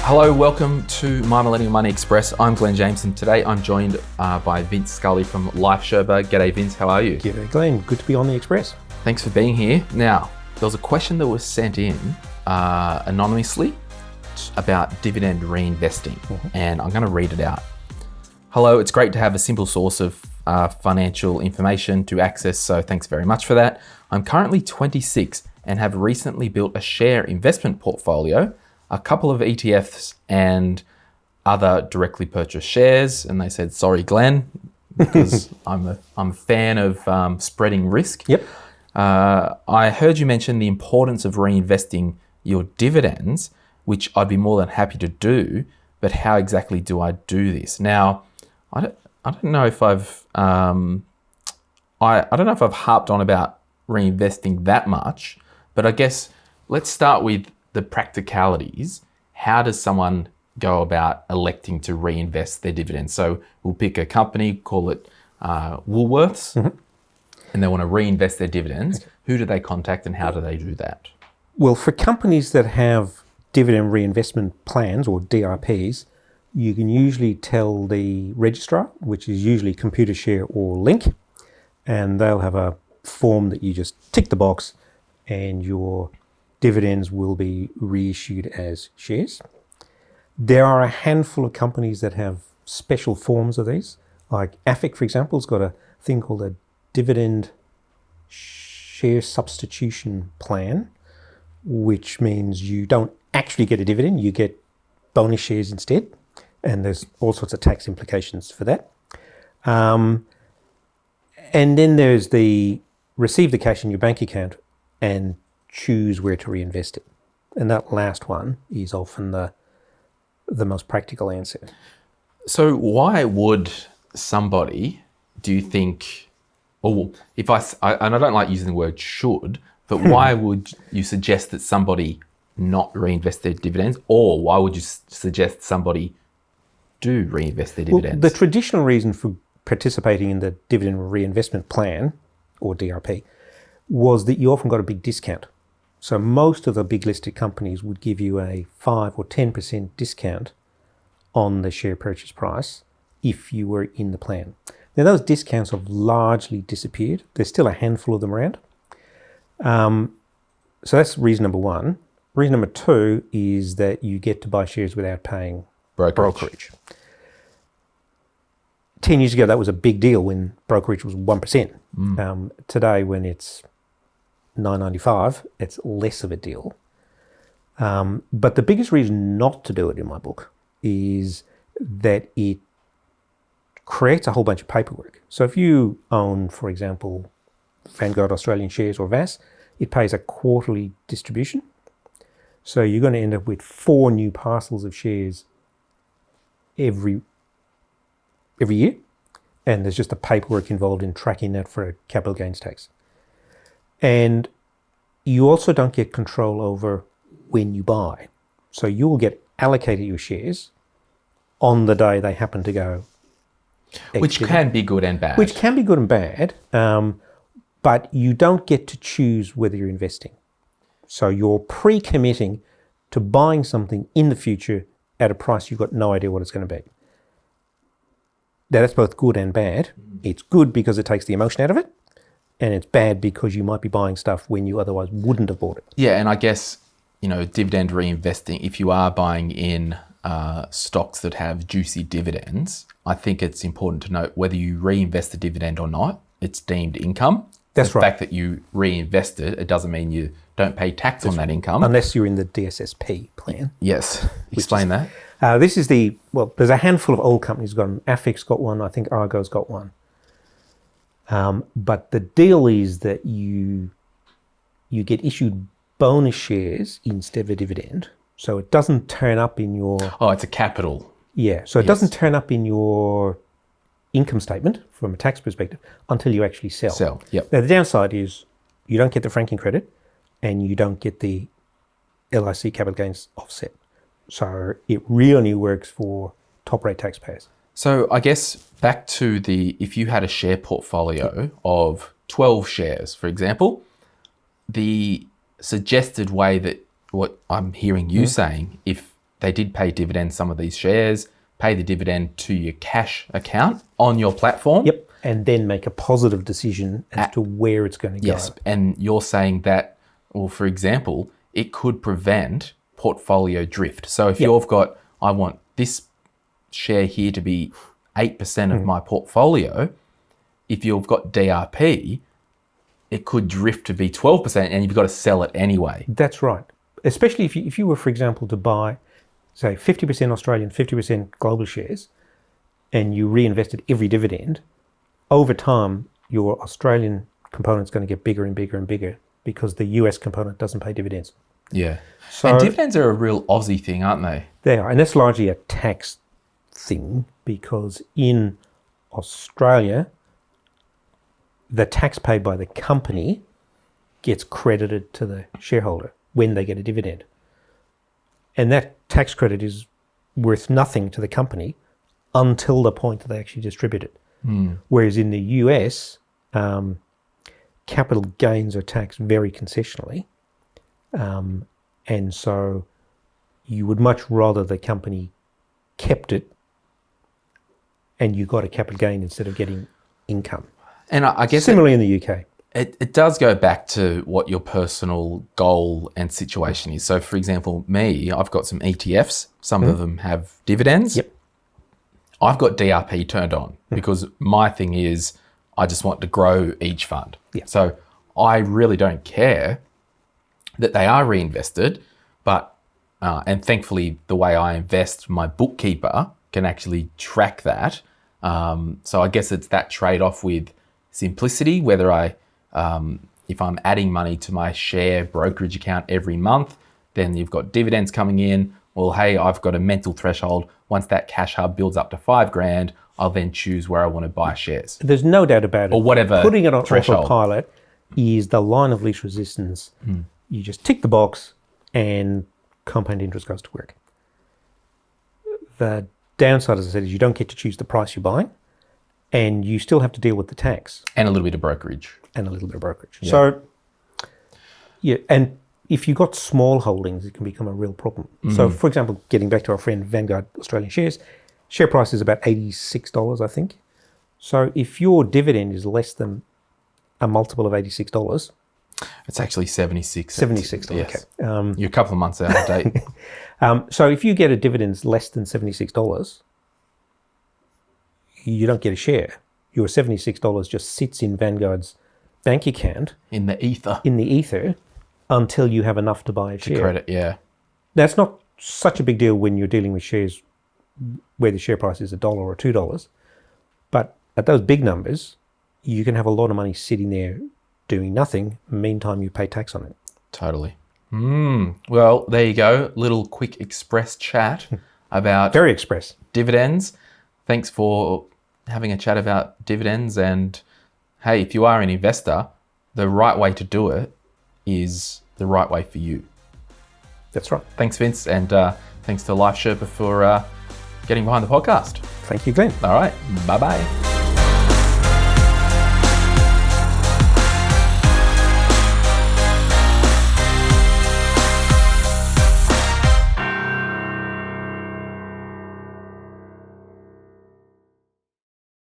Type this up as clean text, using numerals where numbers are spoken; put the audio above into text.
Hello, welcome to My Millennial Money Express. I'm Glen James, and today I'm joined by Vince Scully from Lifesherpa. G'day, Vince. How are you? G'day, Glen. Good to be on the Express. Thanks for being here. Now, there was a question that was sent in anonymously about dividend reinvesting, and I'm going to read it out. Hello, it's great to have a simple source of financial information to access, so thanks very much for that. I'm currently 26 and have recently built a share investment portfolio, a couple of ETFs and other directly purchased shares. And they said, sorry, Glenn, because I'm a fan of spreading risk. Yep. I heard you mention the importance of reinvesting your dividends, which I'd be more than happy to do, but how exactly do I do this? Now, I don't know if I've harped on about reinvesting that much, but I guess let's start with the practicalities. How does someone go about electing to reinvest their dividends? So we'll pick a company, call it Woolworths, and they want to reinvest their dividends. Okay. Who do they contact and how do they do that? Well, for companies that have dividend reinvestment plans or DRPs, you can usually tell the registrar, which is usually Computershare or Link, and they'll have a form that you just tick the box and your dividends will be reissued as shares. There are a handful of companies that have special forms of these. Like AFIC, for example, has got a thing called a dividend share substitution plan, which means you don't actually get a dividend, you get bonus shares instead. And there's all sorts of tax implications for that. And then there's the receive the cash in your bank account and choose where to reinvest it. And that last one is often the most practical answer. So why would somebody, do you think, or if and I don't like using the word should, but why would you suggest that somebody not reinvest their dividends, or why would you suggest somebody do reinvest their dividends? Well, the traditional reason for participating in the dividend reinvestment plan, or DRP, was that you often got a big discount. So most of the big listed companies would give you a 5 or 10% discount on the share purchase price if you were in the plan. Now those discounts have largely disappeared. There's still a handful of them around. So that's reason number one. Reason number two is that you get to buy shares without paying brokerage. 10 years ago, that was a big deal when brokerage was 1%. Today, when it's $9.95, it's less of a deal. But the biggest reason not to do it in my book is that it creates a whole bunch of paperwork. So if you own, for example, Vanguard Australian Shares or VAS, it pays a quarterly distribution. So you're going to end up with 4 new parcels of shares every year. And there's just the paperwork involved in tracking that for a capital gains tax. And you also don't get control over when you buy. So you'll get allocated your shares on the day they happen to go. Which can be good and bad. Which can be good and bad, but you don't get to choose whether you're investing. So you're pre-committing to buying something in the future at a price you've got no idea what it's going to be. Now, that's both good and bad. It's good because it takes the emotion out of it, and it's bad because you might be buying stuff when you otherwise wouldn't have bought it. Yeah, and I guess, dividend reinvesting, if you are buying in stocks that have juicy dividends, I think it's important to note whether you reinvest the dividend or not, it's deemed income. That's right. The fact that you reinvest it, it doesn't mean you don't pay tax on that income. Unless you're in the DSSP plan. Yes. Explain that. This is there's a handful of old companies got them. AFIC's got one. I think Argo's got one. But the deal is that you get issued bonus shares instead of a dividend. So it doesn't turn up in your... Oh, it's a capital. Yeah. So it doesn't turn up in your income statement from a tax perspective until you actually sell. Yep. Now, the downside is you don't get the franking credit and you don't get the LIC capital gains offset. So it really works for top rate taxpayers. So I guess back to if you had a share portfolio of 12 shares, for example, the suggested way that what I'm hearing you saying, if they did pay dividends, some of these shares, pay the dividend to your cash account on your platform. Yep. And then make a positive decision as to where it's going to go. Yes. And you're saying that, well, for example, it could prevent portfolio drift. So if you've got, I want this share here to be 8% of my portfolio, if you've got DRP, it could drift to be 12% and you've got to sell it anyway. That's right. Especially if you were, for example, to buy, say, 50% Australian, 50% global shares, and you reinvested every dividend, over time, your Australian component's going to get bigger and bigger and bigger because the US component doesn't pay dividends. Yeah. So, and dividends are a real Aussie thing, aren't they? They are. And that's largely a tax thing because in Australia, the tax paid by the company gets credited to the shareholder when they get a dividend. And that tax credit is worth nothing to the company until the point that they actually distribute it. Whereas in the US, capital gains are taxed very concessionally. And so you would much rather the company kept it and you got a capital gain instead of getting income. And I guess similarly in the UK. It does go back to what your personal goal and situation is. So for example, me, I've got some ETFs. Some of them have dividends. Yep. I've got DRP turned on because my thing is I just want to grow each fund. Yeah. So I really don't care that they are reinvested, but and thankfully the way I invest, my bookkeeper can actually track that. So I guess it's that trade-off with simplicity, whether if I'm adding money to my share brokerage account every month, then you've got dividends coming in. Well, hey, I've got a mental threshold. Once that cash hub builds up to $5,000, I'll then choose where I want to buy shares. There's no doubt about it. Or whatever. Putting it on threshold. autopilot is the line of least resistance. You just tick the box and compound interest goes to work. The downside, as I said, is you don't get to choose the price you're buying and you still have to deal with the tax. And a little bit of brokerage. Yeah. So, yeah, and if you've got small holdings, it can become a real problem. So, for example, getting back to our friend Vanguard Australian shares, share price is about $86, I think. So if your dividend is less than a multiple of $86... It's actually 76. 76, yes. Okay. You're a couple of months out of date. So if you get a dividend less than $76, you don't get a share. Your $76 just sits in Vanguard's bank account. In the ether. Until you have enough to buy a share. Credit, yeah. That's not such a big deal when you're dealing with shares where the share price is $1 or $2. But at those big numbers, you can have a lot of money sitting there doing nothing. Meantime, you pay tax on it. Totally. Well, there you go. Little quick express chat about Very express. dividends. Thanks for having a chat about dividends. And hey, if you are an investor, the right way to do it is the right way for you. That's right. Thanks, Vince. And thanks to Lifesherpa for getting behind the podcast. Thank you, Glenn. All right. Bye-bye.